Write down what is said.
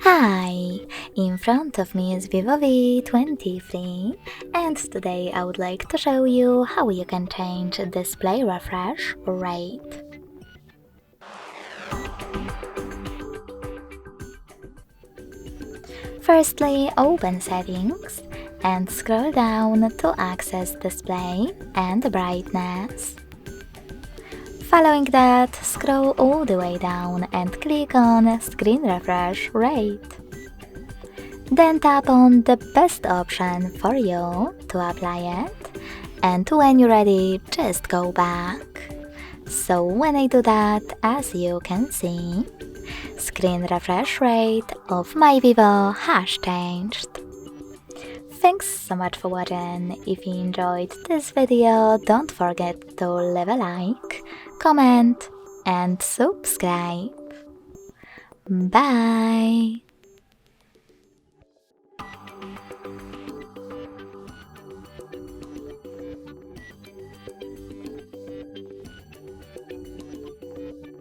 Hi! In front of me is VIVO V23 and today I would like to show you how you can change display refresh rate. Firstly, open Settings and scroll down to access display and brightness. Following that, scroll all the way down and click on Screen Refresh Rate. Then tap on the best option for you to apply it, and when you're ready, just go back. So when I do that, as you can see, screen refresh rate of my Vivo has changed. Thanks so much for watching. If you enjoyed this video, don't forget to leave a like, comment and subscribe. Bye!